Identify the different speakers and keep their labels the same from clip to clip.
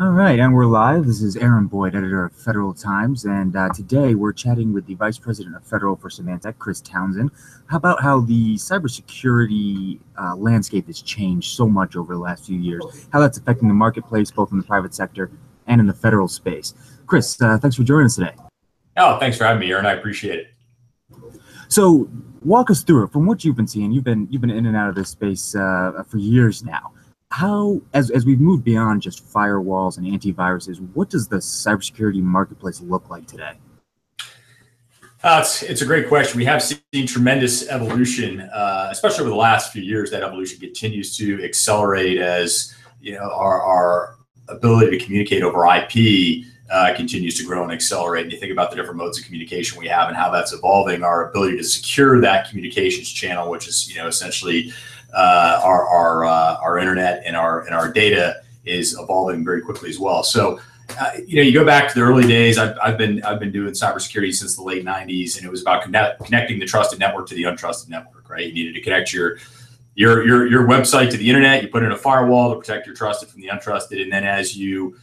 Speaker 1: All right, and we're live. This is Aaron Boyd, editor of Federal Times, and today we're chatting with the Vice President of Federal for Symantec, Chris Townsend, about how the cybersecurity landscape has changed so much over the last few years, how that's affecting the marketplace, both in the private sector and in the federal space. Chris, thanks for joining us today.
Speaker 2: Oh, thanks for having me, Aaron. I appreciate it.
Speaker 1: So, walk us through it. From what you've been seeing, you've been in and out of this space for years now. How, as we've moved beyond just firewalls and antiviruses, what does the cybersecurity marketplace look like today?
Speaker 2: It's a great question. We have seen tremendous evolution, especially over the last few years. That evolution continues to accelerate as our ability to communicate over IP continues to grow and accelerate. And you think about the different modes of communication we have and how that's evolving. Our ability to secure that communications channel, which is essentially our internet and our data, is evolving very quickly as well. So you go back to the early days. I've been doing cybersecurity since the late '90s, and it was about connecting the trusted network to the untrusted network. Right? You needed to connect your website to the internet. You put in a firewall to protect your trusted from the untrusted, and then as you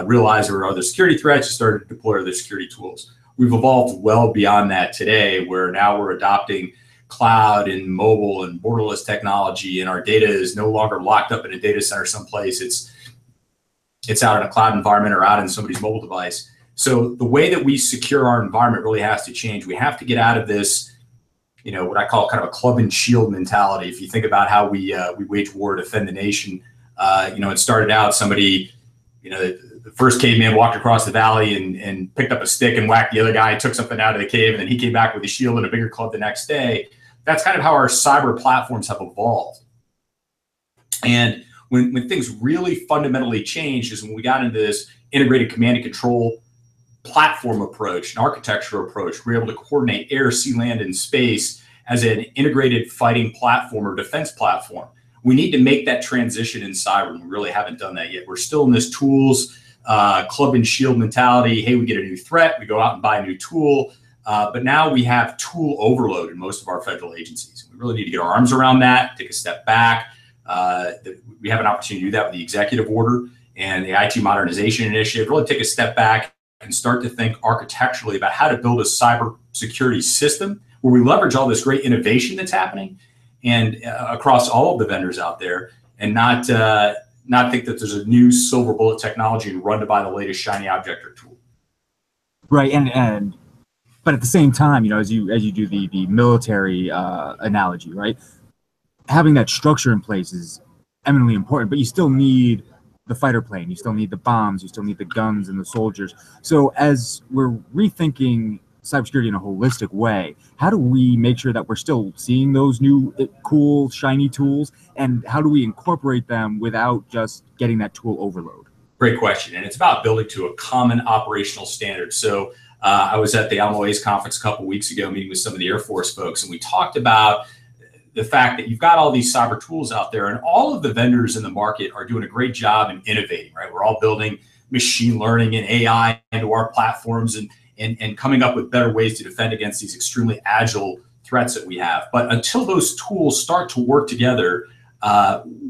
Speaker 2: realized there were other security threats, you started to deploy other security tools. We've evolved well beyond that today, where now we're adopting cloud and mobile and borderless technology, and our data is no longer locked up in a data center someplace. It's out in a cloud environment or out in somebody's mobile device. So the way that we secure our environment really has to change. We have to get out of this, what I call kind of a club and shield mentality. If you think about how we wage war to defend the nation, it started out somebody, the first caveman walked across the valley and picked up a stick and whacked the other guy and took something out of the cave, and then he came back with a shield and a bigger club the next day. That's kind of how our cyber platforms have evolved. And when things really fundamentally changed is when we got into this integrated command and control platform approach, an architecture approach. We're able to coordinate air, sea, land, and space as an integrated fighting platform or defense platform. We need to make that transition in cyber, and we really haven't done that yet. We're still in this tools, club and shield mentality. Hey, we get a new threat, we go out and buy a new tool. But now we have tool overload in most of our federal agencies. We really need to get our arms around that, take a step back. We have an opportunity to do that with the executive order and the IT modernization initiative. Really take a step back and start to think architecturally about how to build a cybersecurity system where we leverage all this great innovation that's happening and across all of the vendors out there, and not think that there's a new silver bullet technology and run to buy the latest shiny object or tool.
Speaker 1: Right, but at the same time, as you do the military analogy, right? Having that structure in place is eminently important, but you still need the fighter plane, you still need the bombs, you still need the guns and the soldiers. So as we're rethinking cybersecurity in a holistic way, how do we make sure that we're still seeing those new cool, shiny tools, and how do we incorporate them without just getting that tool overload?
Speaker 2: Great question, and it's about building to a common operational standard. So I was at the Alamo Ace conference a couple weeks ago meeting with some of the Air Force folks, and we talked about the fact that you've got all these cyber tools out there, and all of the vendors in the market are doing a great job in innovating, right? We're all building machine learning and AI into our platforms and coming up with better ways to defend against these extremely agile threats that we have. But until those tools start to work together,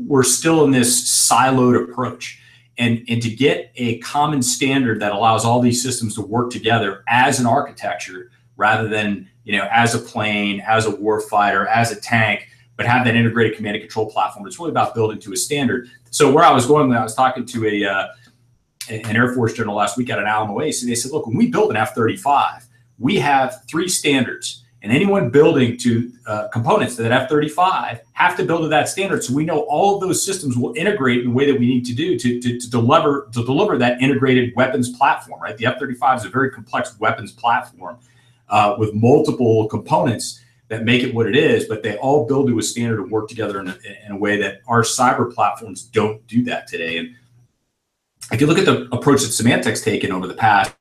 Speaker 2: we're still in this siloed approach. And to get a common standard that allows all these systems to work together as an architecture rather than as a plane, as a warfighter, as a tank, but have that integrated command and control platform. It's really about building to a standard. So where I was going when I was talking to an Air Force general last week at an Alamo Ace, and they said, look, when we build an F-35, we have 3 standards. And anyone building to components to that F-35 have to build to that standard. So we know all of those systems will integrate in the way that we need to do to deliver that integrated weapons platform, right? The F-35 is a very complex weapons platform with multiple components that make it what it is, but they all build to a standard and work together in a way that our cyber platforms don't do that today. And if you look at the approach that Symantec's taken over the past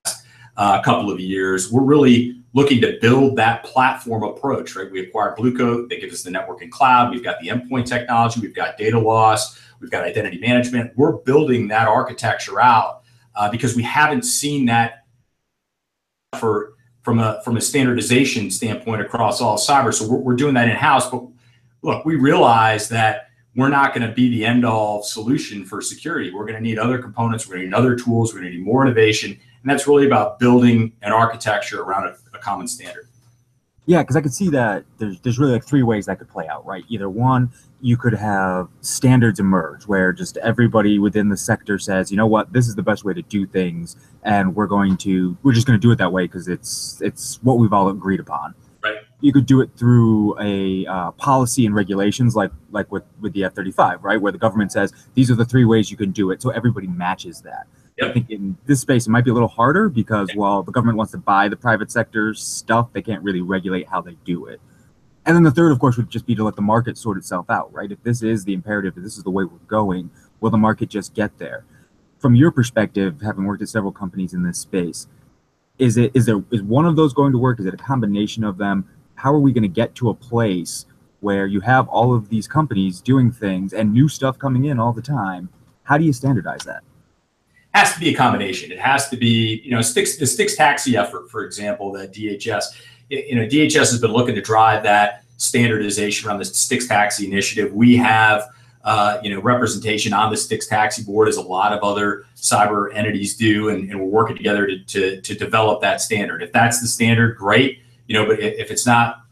Speaker 2: couple of years, we're really looking to build that platform approach, right? We acquired Blue Coat. They give us the network and cloud. We've got the endpoint technology. We've got data loss. We've got identity management. We're building that architecture out because we haven't seen that from a standardization standpoint across all cyber. So we're doing that in-house. But look, we realize that we're not going to be the end-all solution for security. We're going to need other components. We're going to need other tools. We're going to need more innovation. And that's really about building an architecture around a common standard.
Speaker 1: Yeah, because I could see that there's really like three ways that could play out, right? Either one, you could have standards emerge where just everybody within the sector says, you know what, this is the best way to do things, and we're just going to do it that way because it's what we've all agreed upon.
Speaker 2: Right.
Speaker 1: You could do it through a policy and regulations, like with the F-35, right, where the government says these are the three ways you can do it, so everybody matches that.
Speaker 2: Yep.
Speaker 1: I think in this space it might be a little harder because while the government wants to buy the private sector's stuff, they can't really regulate how they do it. And then the third, of course, would just be to let the market sort itself out, right? If this is the imperative, if this is the way we're going, will the market just get there? From your perspective, having worked at several companies in this space, is one of those going to work? Is it a combination of them? How are we going to get to a place where you have all of these companies doing things and new stuff coming in all the time? How do you standardize that?
Speaker 2: Has to be a combination. It has to be, the Styx taxi effort, for example, that DHS, DHS has been looking to drive that standardization around the Styx taxi initiative. We have, representation on the Styx taxi board, as a lot of other cyber entities do, and we're working together to develop that standard. If that's the standard, great. But if it's not,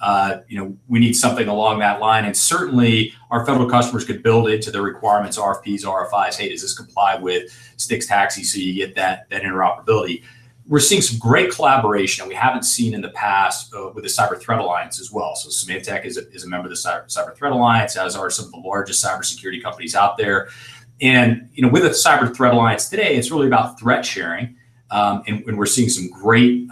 Speaker 2: we need something along that line. And certainly our federal customers could build into their requirements, RFPs, RFIs. Hey, does this comply with Styx taxi? So you get that interoperability. We're seeing some great collaboration that we haven't seen in the past with the Cyber Threat Alliance as well. So Symantec is a member of the Cyber Threat Alliance, as are some of the largest cybersecurity companies out there. And with the Cyber Threat Alliance today, it's really about threat sharing, and we're seeing some great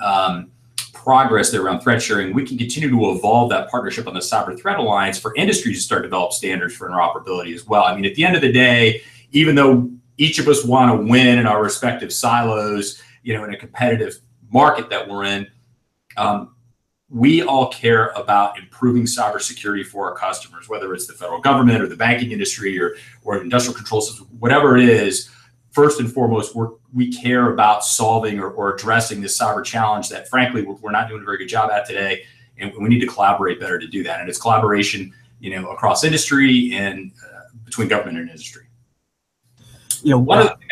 Speaker 2: progress there around threat sharing. We can continue to evolve that partnership on the Cyber Threat Alliance for industry to start to develop standards for interoperability as well. I mean, at the end of the day, even though each of us want to win in our respective silos, in a competitive market that we're in, we all care about improving cybersecurity for our customers, whether it's the federal government or the banking industry or industrial control systems, whatever it is. First and foremost, we care about solving or addressing this cyber challenge that, frankly, we're not doing a very good job at today, and we need to collaborate better to do that. And it's collaboration, across industry and between government and industry. One of the things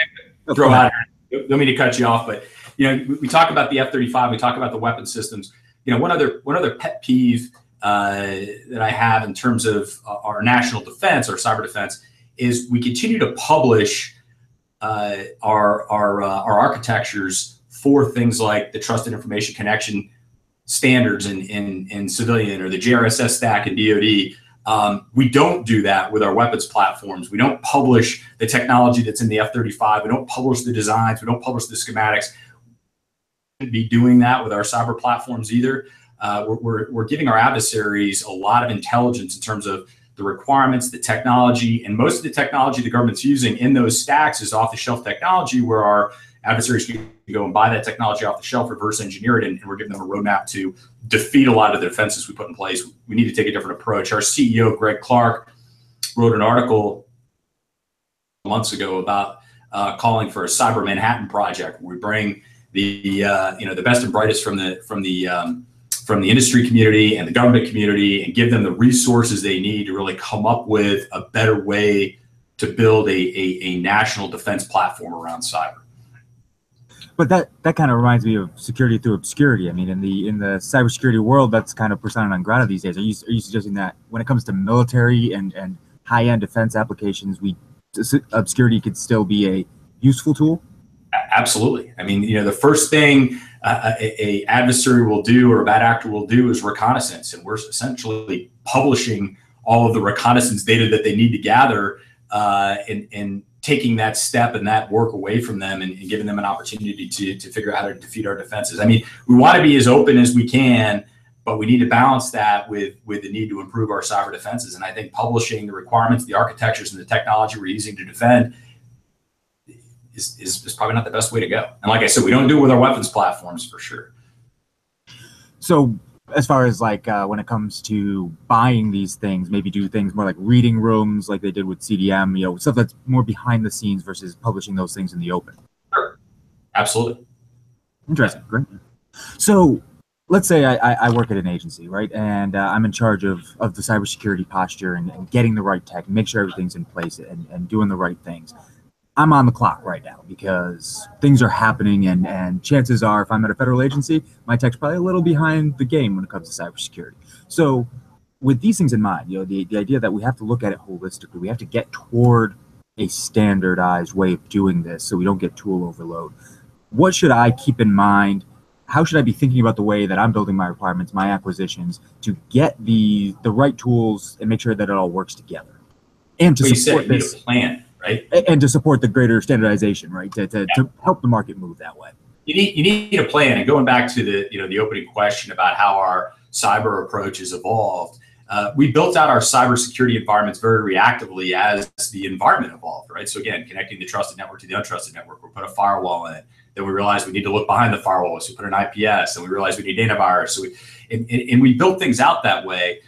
Speaker 2: I throw out here, don't mean to cut you off, but we talk about the F-35, we talk about the weapon systems. One other pet peeve that I have in terms of our national defense, our cyber defense, is we continue to publish our architectures for things like the Trusted Information Connection standards in civilian, or the JRSS stack in DoD. We don't do that with our weapons platforms. We don't publish the technology that's in the F-35. We don't publish the designs. We don't publish the schematics. We shouldn't be doing that with our cyber platforms either. We're giving our adversaries a lot of intelligence in terms of the requirements, the technology, and most of the technology the government's using in those stacks is off-the-shelf technology, where our adversaries can go and buy that technology off the shelf, reverse engineer it, and we're giving them a roadmap to defeat a lot of the defenses we put in place. We need to take a different approach. Our CEO, Greg Clark, wrote an article months ago about calling for a Cyber Manhattan project, where we bring the best and brightest from the industry community and the government community, and give them the resources they need to really come up with a better way to build a national defense platform around cyber.
Speaker 1: But that kind of reminds me of security through obscurity. I mean, in the cybersecurity world, that's kind of persona non grata these days. Are you suggesting that when it comes to military and high-end defense applications, obscurity could still be a useful tool?
Speaker 2: Absolutely. I mean, the first thing a adversary will do, or a bad actor will do, is reconnaissance, and we're essentially publishing all of the reconnaissance data that they need to gather, and taking that step and that work away from them, and giving them an opportunity to figure out how to defeat our defenses. I mean, we want to be as open as we can, but we need to balance that with the need to improve our cyber defenses. And I think publishing the requirements, the architectures, and the technology we're using to defend is probably not the best way to go. And like I said, we don't do it with our weapons platforms, for sure.
Speaker 1: So as far as when it comes to buying these things, maybe do things more like reading rooms like they did with CDM, stuff that's more behind the scenes versus publishing those things in the open.
Speaker 2: Sure. Absolutely.
Speaker 1: Interesting. Great. So let's say I work at an agency, right? And I'm in charge of the cybersecurity posture and getting the right tech, make sure everything's in place and doing the right things. I'm on the clock right now because things are happening, and chances are, if I'm at a federal agency, my tech's probably a little behind the game when it comes to cybersecurity. So, with these things in mind, the idea that we have to look at it holistically, we have to get toward a standardized way of doing this so we don't get tool overload. What should I keep in mind? How should I be thinking about the way that I'm building my requirements, my acquisitions, to get the right tools and make sure that it all works together, and to support
Speaker 2: this plan, right?
Speaker 1: And to support the greater standardization, right? To help the market move that way.
Speaker 2: You need a plan. And going back to the opening question about how our cyber approach has evolved, we built out our cybersecurity environments very reactively as the environment evolved, right? So again, connecting the trusted network to the untrusted network, we put a firewall in. Then we realized we need to look behind the firewall, so we put an IPS. And we realized we need antivirus. So we built things out that way.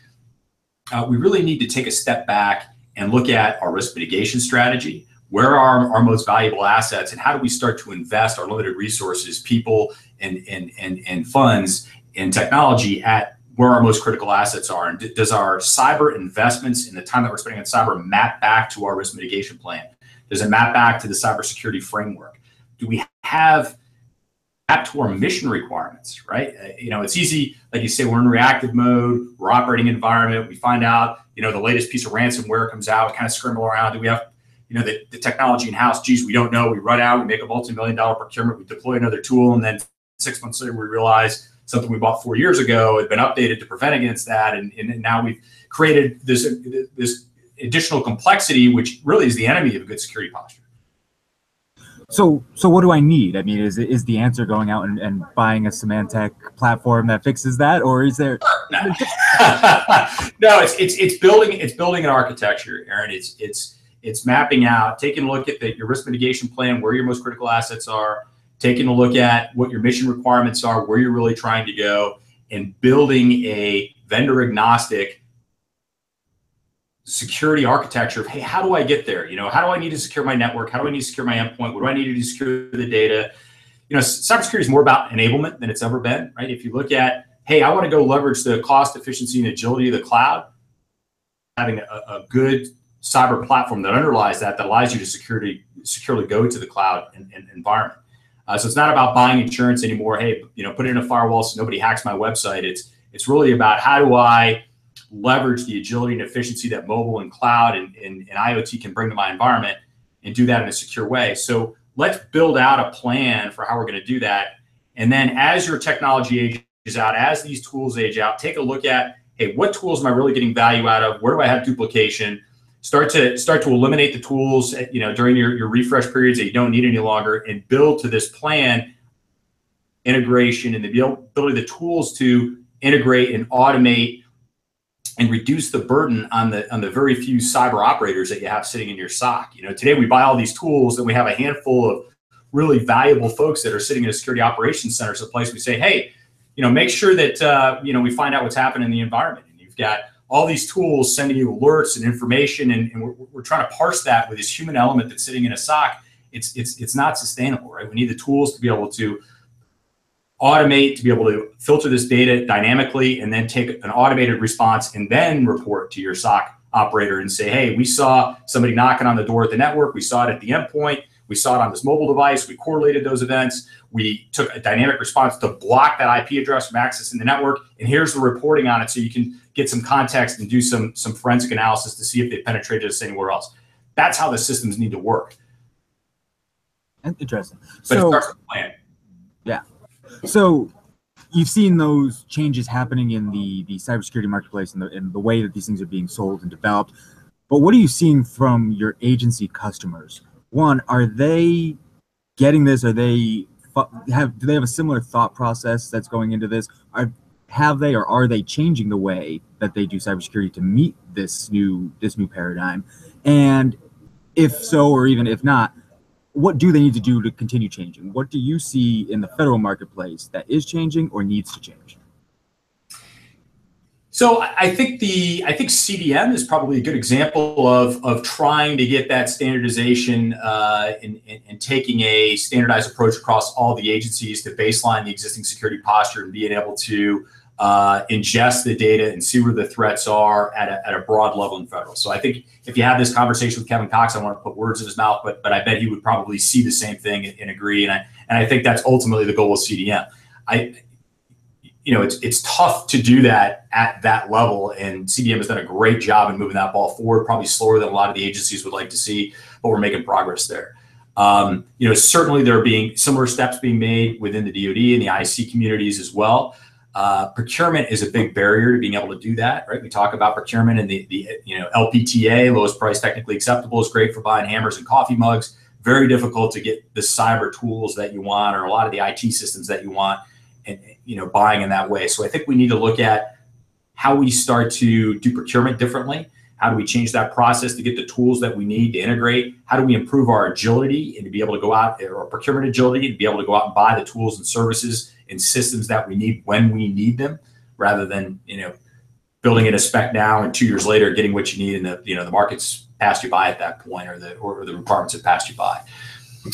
Speaker 2: We really need to take a step back and look at our risk mitigation strategy. Where are our most valuable assets, and how do we start to invest our limited resources, people and funds and technology at where our most critical assets are? And does our cyber investments and the time that we're spending on cyber map back to our risk mitigation plan? Does it map back to the cybersecurity framework? Do we have map to our mission requirements, right? It's easy, like you say, we're in reactive mode, we're operating environment, we find out, the latest piece of ransomware comes out, we kind of scramble around. Do we have, the technology in-house? Geez, we don't know. We run out, we make a multi-million-dollar procurement, we deploy another tool, and then 6 months later, we realize something we bought 4 years ago had been updated to prevent against that. And now we've created this additional complexity, which really is the enemy of a good security posture.
Speaker 1: So what do I need? I mean, is the answer going out and buying a Symantec platform that fixes that, or is there?
Speaker 2: No, no, it's building an architecture, Aaron. It's mapping out, taking a look at your risk mitigation plan, where your most critical assets are, taking a look at what your mission requirements are, where you're really trying to go, and building a vendor agnostic security architecture of, hey, how do I get there? How do I need to secure my network? How do I need to secure my endpoint? What do I need to do to secure the data? Cybersecurity is more about enablement than it's ever been, right? If you look at, hey, I want to go leverage the cost, efficiency, and agility of the cloud, having a good cyber platform that underlies that allows you to securely go to the cloud environment. So it's not about buying insurance anymore. Hey, put in a firewall so nobody hacks my website. It's really about, how do I leverage the agility and efficiency that mobile and cloud and IoT can bring to my environment, and do that in a secure way. So let's build out a plan for how we're going to do that. And then as your technology ages out, as these tools age out, take a look at, hey, what tools am I really getting value out of? Where do I have duplication? Start to eliminate the tools, during your refresh periods that you don't need any longer, and build to this plan integration and the ability, the tools to integrate and automate and reduce the burden on the very few cyber operators that you have sitting in your SOC. Today we buy all these tools, and we have a handful of really valuable folks that are sitting in a security operations center. So a place we say, hey, make sure that we find out what's happening in the environment. And you've got all these tools sending you alerts and information, and we're trying to parse that with this human element that's sitting in a SOC. It's not sustainable, right? We need the tools to be able to automate, to be able to filter this data dynamically, and then take an automated response and then report to your SOC operator and say, hey, we saw somebody knocking on the door at the network. We saw it at the endpoint. We saw it on this mobile device. We correlated those events. We took a dynamic response to block that IP address from accessing the network. And here's the reporting on it, so you can get some context and do some forensic analysis to see if they penetrated us anywhere else. That's how the systems need to work.
Speaker 1: Interesting.
Speaker 2: But it starts with a plan.
Speaker 1: Yeah. So you've seen those changes happening in the cybersecurity marketplace and the way that these things are being sold and developed. But what are you seeing from your agency customers? One, are they getting this? Do they have a similar thought process that's going into this? Are they changing the way that they do cybersecurity to meet this new paradigm? And if so, or even if not, what do they need to do to continue changing? What do you see in the federal marketplace that is changing or needs to change?
Speaker 2: So I think CDM is probably a good example of trying to get that standardization and taking a standardized approach across all the agencies to baseline the existing security posture and being able to ingest the data and see where the threats are at a broad level in federal. So I think if you have this conversation with Kevin Cox, I want to put words in his mouth, but I bet he would probably see the same thing and agree. And I think that's ultimately the goal of CDM. It's tough to do that at that level, and CDM has done a great job in moving that ball forward, probably slower than a lot of the agencies would like to see, but we're making progress there. Certainly there are being similar steps being made within the DoD and the IC communities as well. Procurement is a big barrier to being able to do that, right? We talk about procurement and the LPTA, lowest price technically acceptable, is great for buying hammers and coffee mugs. Very difficult to get the cyber tools that you want or a lot of the IT systems that you want, and buying in that way. So I think we need to look at how we start to do procurement differently. How do we change that process to get the tools that we need to integrate? How do we improve our agility and to be able to go out, or procurement agility, to be able to go out and buy the tools and services and systems that we need when we need them, rather than building in a spec now and 2 years later getting what you need and the market's passed you by at that point, or the requirements have passed you by.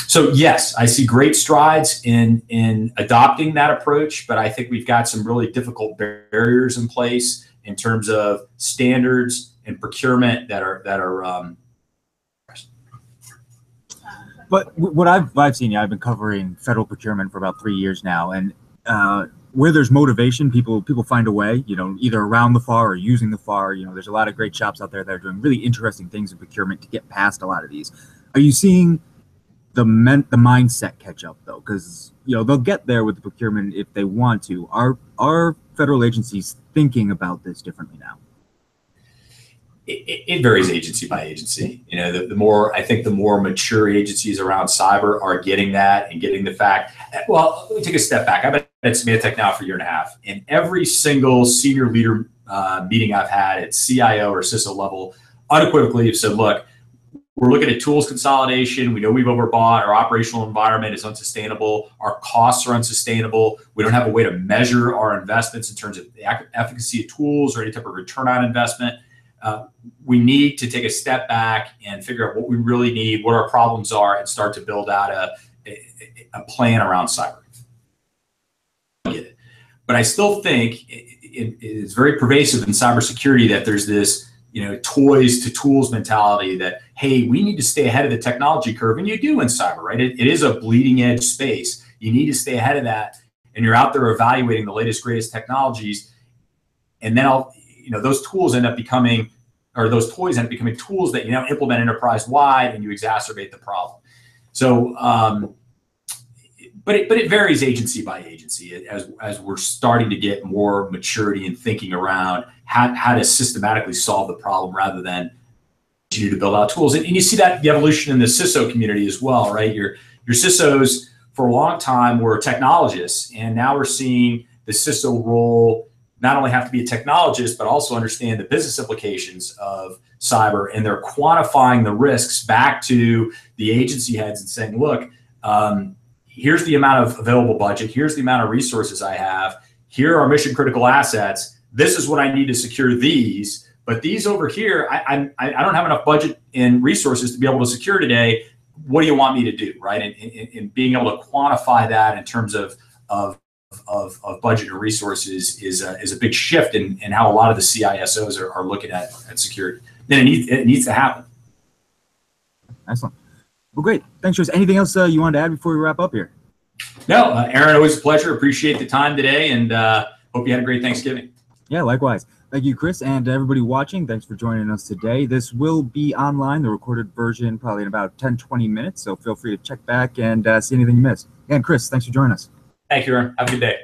Speaker 2: So yes, I see great strides in adopting that approach, but I think we've got some really difficult barriers in place in terms of standards and procurement that are.
Speaker 1: But what I've seen, I've been covering federal procurement for about 3 years now, and where there's motivation, people find a way, either around the FAR or using the FAR. There's a lot of great shops out there that are doing really interesting things in procurement to get past a lot of these. Are you seeing the mindset catch up though? Because they'll get there with the procurement if they want to. Are federal agencies thinking about this differently now?
Speaker 2: It varies agency by agency. The more mature agencies around cyber are getting that and getting the fact. Well, let me take a step back. I've been at Symantec now for a year and a half, and every single senior leader meeting I've had at CIO or CISO level unequivocally have said, look, we're looking at tools consolidation. We know we've overbought. Our operational environment is unsustainable. Our costs are unsustainable. We don't have a way to measure our investments in terms of the efficacy of tools or any type of return on investment. We need to take a step back and figure out what we really need, what our problems are, and start to build out a plan around cyber. But I still think it's very pervasive in cybersecurity that there's this toys to tools mentality that, hey, we need to stay ahead of the technology curve. And you do in cyber, right? It is a bleeding edge space. You need to stay ahead of that. And you're out there evaluating the latest, greatest technologies. And then those tools end up becoming, or those toys end up becoming tools that implement enterprise wide, and you exacerbate the problem. So, but it varies agency by agency as we're starting to get more maturity in thinking around how to systematically solve the problem rather than continue to build out tools. And you see that the evolution in the CISO community as well, right? Your CISOs for a long time were technologists, and now we're seeing the CISO role not only have to be a technologist, but also understand the business implications of cyber, and they're quantifying the risks back to the agency heads and saying, look, here's the amount of available budget, here's the amount of resources I have, here are mission critical assets, this is what I need to secure these, but these over here, I don't have enough budget and resources to be able to secure today. What do you want me to do, right? And being able to quantify that in terms of budget and resources is a big shift in how a lot of the CISOs are looking at security. Then it needs to happen.
Speaker 1: Excellent. Well, great. Thanks, Chris. Anything else you wanted to add before we wrap up here?
Speaker 2: No, Aaron, always a pleasure. Appreciate the time today, and hope you had a great Thanksgiving.
Speaker 1: Yeah, likewise. Thank you, Chris, and everybody watching. Thanks for joining us today. This will be online, the recorded version, probably in about 10-20 minutes, so feel free to check back and see anything you missed. And Chris, thanks for joining us.
Speaker 2: Thank you, Aaron. Have a good day.